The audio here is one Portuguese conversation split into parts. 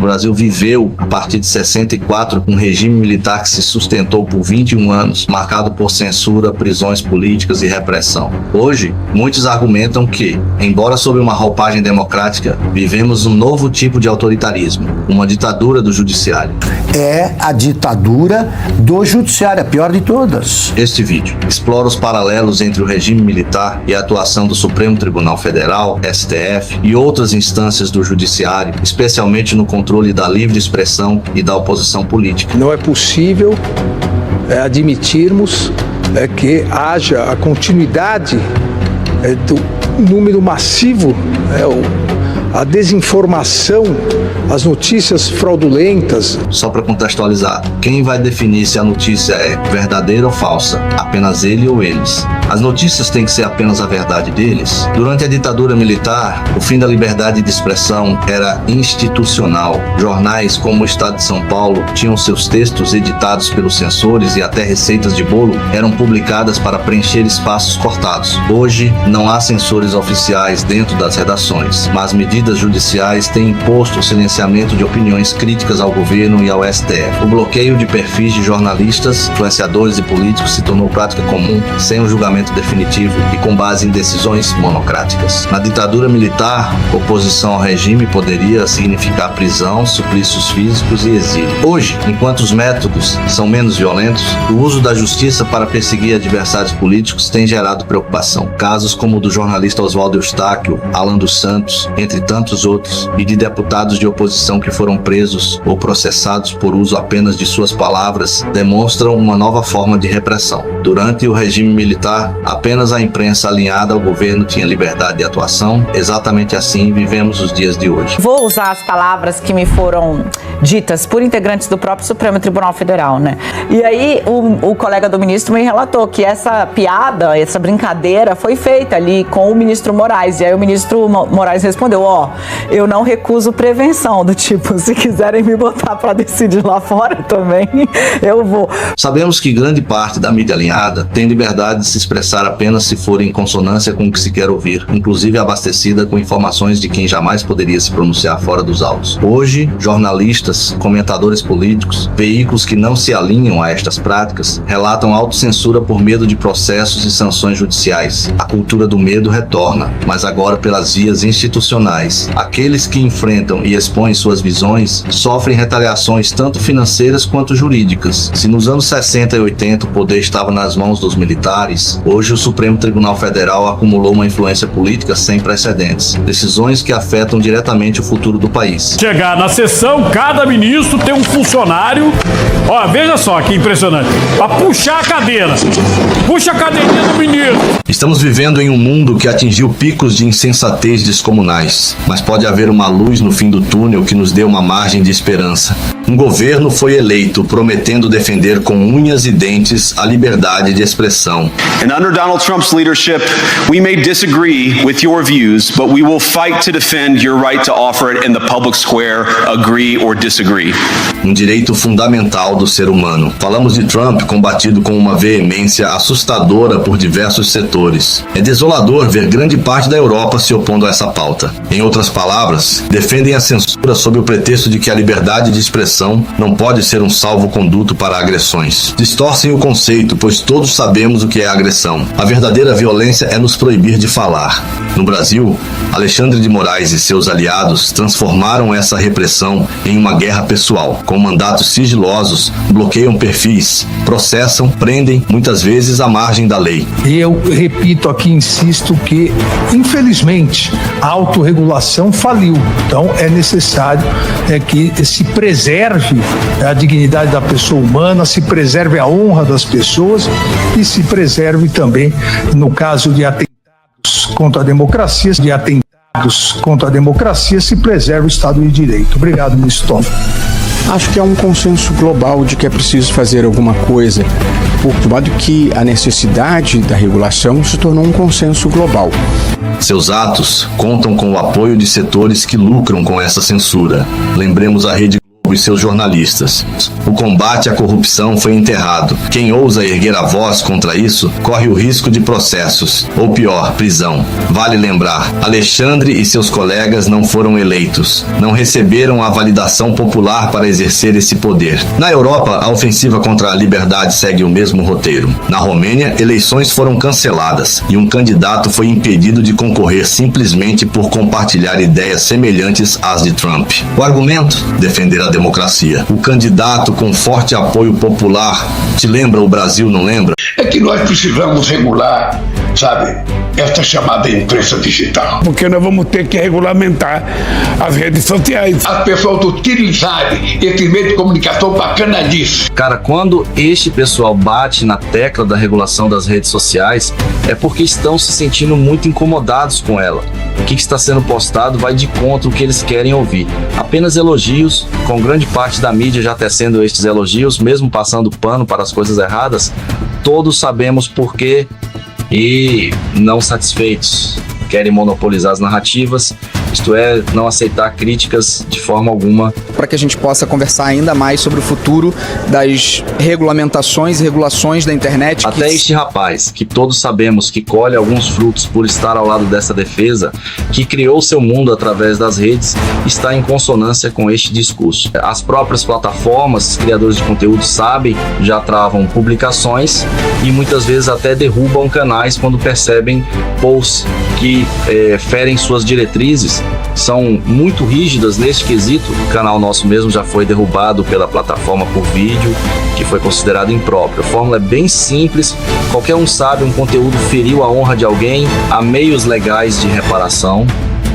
Brasil viveu, a partir de 64, um regime militar que se sustentou por 21 anos, marcado por censura, prisões políticas e repressão. Hoje, muitos argumentam que, embora sob uma roupagem democrática, vivemos um novo tipo de autoritarismo, uma ditadura do judiciário. É a ditadura do judiciário, a pior de todas. Este vídeo explora os paralelos entre o regime militar e a atuação do Supremo Tribunal Federal, STF, e outras instâncias do judiciário, especialmente no controle da livre expressão e da oposição política. Não é possível admitirmos que haja a continuidade do número massivo, a desinformação, as notícias fraudulentas. Só para contextualizar, quem vai definir se a notícia é verdadeira ou falsa? Apenas ele ou eles. As notícias têm que ser apenas a verdade deles? Durante a ditadura militar, o fim da liberdade de expressão era institucional. Jornais como o Estado de São Paulo tinham seus textos editados pelos censores e até receitas de bolo eram publicadas para preencher espaços cortados. Hoje, não há censores oficiais dentro das redações, mas medidas judiciais têm imposto o silenciamento de opiniões críticas ao governo e ao STF. O bloqueio de perfis de jornalistas, influenciadores e políticos se tornou prática comum, sem um julgamento definitivo e com base em decisões monocráticas. Na ditadura militar, oposição ao regime poderia significar prisão, suplícios físicos e exílio. Hoje, enquanto os métodos são menos violentos, o uso da justiça para perseguir adversários políticos tem gerado preocupação. Casos como o do jornalista Oswaldo Eustáquio, Alan dos Santos, entre tantos outros, e de deputados de oposição que foram presos ou processados por uso apenas de suas palavras, demonstram uma nova forma de repressão. Durante o regime militar, apenas a imprensa alinhada ao governo tinha liberdade de atuação. Exatamente assim vivemos os dias de hoje. Vou usar as palavras que me foram ditas por integrantes do próprio Supremo Tribunal Federal, né? E aí o colega do ministro me relatou que essa piada, essa brincadeira foi feita ali com o ministro Moraes. E aí o ministro Moraes respondeu, eu não recuso prevenção, do tipo, se quiserem me botar para decidir lá fora também, eu vou. Sabemos que grande parte da mídia alinhada tem liberdade de se expressar apenas se for em consonância com o que se quer ouvir, inclusive abastecida com informações de quem jamais poderia se pronunciar fora dos autos. Hoje, jornalistas, comentadores políticos, veículos que não se alinham a estas práticas, relatam autocensura por medo de processos e sanções judiciais. A cultura do medo retorna, mas agora pelas vias institucionais. Aqueles que enfrentam e expõem suas visões sofrem retaliações tanto financeiras quanto jurídicas. Se nos anos 60 e 80 o poder estava nas mãos dos militares, hoje o Supremo Tribunal Federal acumulou uma influência política sem precedentes. Decisões que afetam diretamente o futuro do país. Chegar na sessão, cada ministro tem um funcionário, veja só que impressionante, para puxar a cadeira. Puxa a cadeirinha do ministro. Estamos vivendo em um mundo que atingiu picos de insensatez descomunais, mas pode haver uma luz no fim do túnel que nos dê uma margem de esperança. Um governo foi eleito prometendo defender com unhas e dentes a liberdade de expressão. And under Donald Trump's leadership, we may disagree with your views, but we will fight to defend your right to offer it in the public square, agree or disagree. Um direito fundamental do ser humano. Falamos de Trump combatido com uma veemência assustadora por diversos setores. É desolador ver grande parte da Europa se opondo a essa pauta. Em outras palavras, defendem a censura sob o pretexto de que a liberdade de expressão não pode ser um salvo-conduto para agressões. Distorcem o conceito, pois todos sabemos o que é agressão. A verdadeira violência é nos proibir de falar. No Brasil, Alexandre de Moraes e seus aliados transformaram essa repressão em uma guerra pessoal. Com mandatos sigilosos, bloqueiam perfis, processam, prendem, muitas vezes à margem da lei. E eu repito aqui, insisto que, infelizmente, a autorregulação faliu. Então, é necessário que se preserve a dignidade da pessoa humana, se preserve a honra das pessoas e se preserve também, no caso de atentados contra a democracia, se preserve o Estado de Direito. Obrigado, ministro Tom. Acho que há um consenso global de que é preciso fazer alguma coisa, de modo que a necessidade da regulação se tornou um consenso global. Seus atos contam com o apoio de setores que lucram com essa censura. Lembremos a Rede Globo, e seus jornalistas. O combate à corrupção foi enterrado. Quem ousa erguer a voz contra isso corre o risco de processos, ou pior, prisão. Vale lembrar, Alexandre e seus colegas não foram eleitos, não receberam a validação popular para exercer esse poder. Na Europa, a ofensiva contra a liberdade segue o mesmo roteiro. Na Romênia, eleições foram canceladas e um candidato foi impedido de concorrer simplesmente por compartilhar ideias semelhantes às de Trump. O argumento? Defender a democracia. O candidato com forte apoio popular. Te lembra o Brasil, não lembra? É que nós precisamos regular, sabe, esta chamada imprensa digital. Porque nós vamos ter que regulamentar as redes sociais. As pessoas utilizarem esse meio de comunicação para canalice. Cara, quando este pessoal bate na tecla da regulação das redes sociais, é porque estão se sentindo muito incomodados com ela. O que está sendo postado vai de contra o que eles querem ouvir. Apenas elogios, com grande parte da mídia já tecendo estes elogios, mesmo passando pano para as coisas erradas, todos sabemos por quê e não satisfeitos. Querem monopolizar as narrativas, isto é, não aceitar críticas de forma alguma. Para que a gente possa conversar ainda mais sobre o futuro das regulamentações e regulações da internet. Até este rapaz, que todos sabemos que colhe alguns frutos por estar ao lado dessa defesa, que criou seu mundo através das redes, está em consonância com este discurso. As próprias plataformas, os criadores de conteúdo sabem, já travam publicações e muitas vezes até derrubam canais quando percebem posts que ferem suas diretrizes, são muito rígidas neste quesito. O canal nosso mesmo já foi derrubado pela plataforma por vídeo, que foi considerado impróprio. A fórmula é bem simples, qualquer um sabe, um conteúdo feriu a honra de alguém, há meios legais de reparação.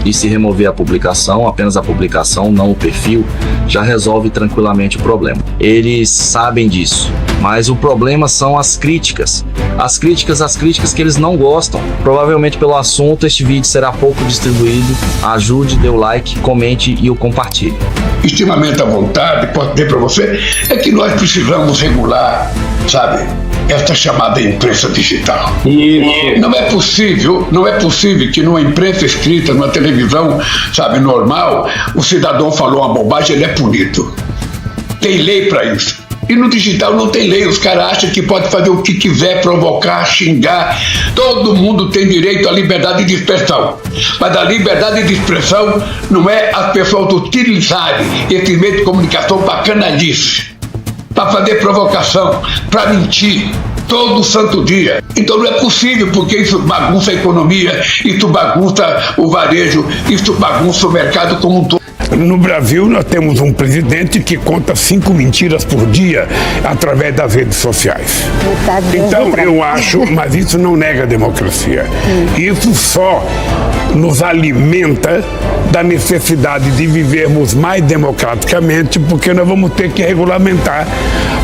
E se remover a publicação, apenas a publicação, não o perfil, já resolve tranquilamente o problema. Eles sabem disso, mas o problema são as críticas. As críticas que eles não gostam. Provavelmente pelo assunto este vídeo será pouco distribuído. Ajude, dê o like, comente e o compartilhe. Extremamente à vontade, posso dizer para você, é que nós precisamos regular, sabe, esta chamada imprensa digital. Isso. Não é possível que numa imprensa escrita, numa televisão, sabe, normal, o cidadão falou uma bobagem, ele é punido. Tem lei para isso. E no digital não tem lei, os caras acham que pode fazer o que quiser, provocar, xingar. Todo mundo tem direito à liberdade de expressão. Mas a liberdade de expressão não é as pessoas utilizarem esse meio de comunicação para canalice, para fazer provocação, para mentir todo santo dia. Então não é possível, porque isso bagunça a economia, isso bagunça o varejo, isso bagunça o mercado como um todo. No Brasil, nós temos um presidente que conta 5 mentiras por dia através das redes sociais. Então, eu acho, mas isso não nega a democracia. Isso só nos alimenta da necessidade de vivermos mais democraticamente, porque nós vamos ter que regulamentar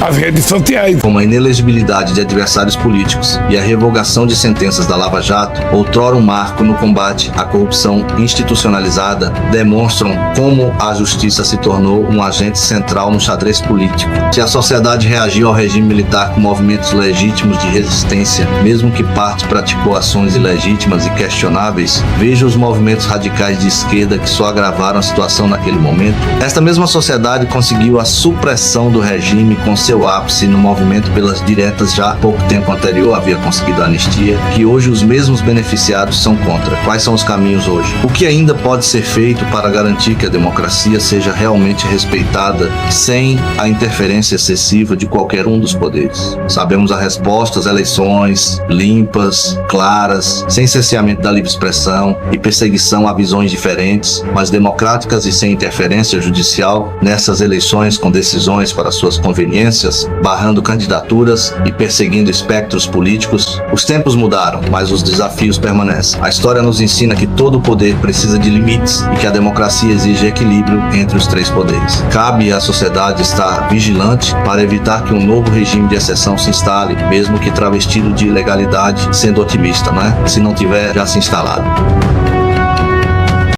as redes sociais. Como a inelegibilidade de adversários políticos e a revogação de sentenças da Lava Jato, outrora um marco no combate à corrupção institucionalizada, demonstram como a justiça se tornou um agente central no xadrez político. Se a sociedade reagiu ao regime militar com movimentos legítimos de resistência, mesmo que parte praticou ações ilegítimas e questionáveis, veja os movimentos radicais de esquerda que só agravaram a situação naquele momento. Esta mesma sociedade conseguiu a supressão do regime com seu ápice no movimento pelas diretas. Já pouco tempo anterior havia conseguido a anistia, que hoje os mesmos beneficiados são contra. Quais são os caminhos hoje? O que ainda pode ser feito para garantir que a democracia seja realmente respeitada sem a interferência excessiva de qualquer um dos poderes? Sabemos a resposta: as eleições limpas, claras, sem cerceamento da livre expressão e perseguição a visões diferentes, mas democráticas e sem interferência judicial nessas eleições, com decisões para suas conveniências, barrando candidaturas e perseguindo espectros políticos. Os tempos mudaram, mas os desafios permanecem. A história nos ensina que todo poder precisa de limites e que a democracia exige equilíbrio entre os 3 poderes. Cabe à sociedade estar vigilante para evitar que um novo regime de exceção se instale, mesmo que travestido de legalidade, sendo otimista, né? Se não tiver já se instalado.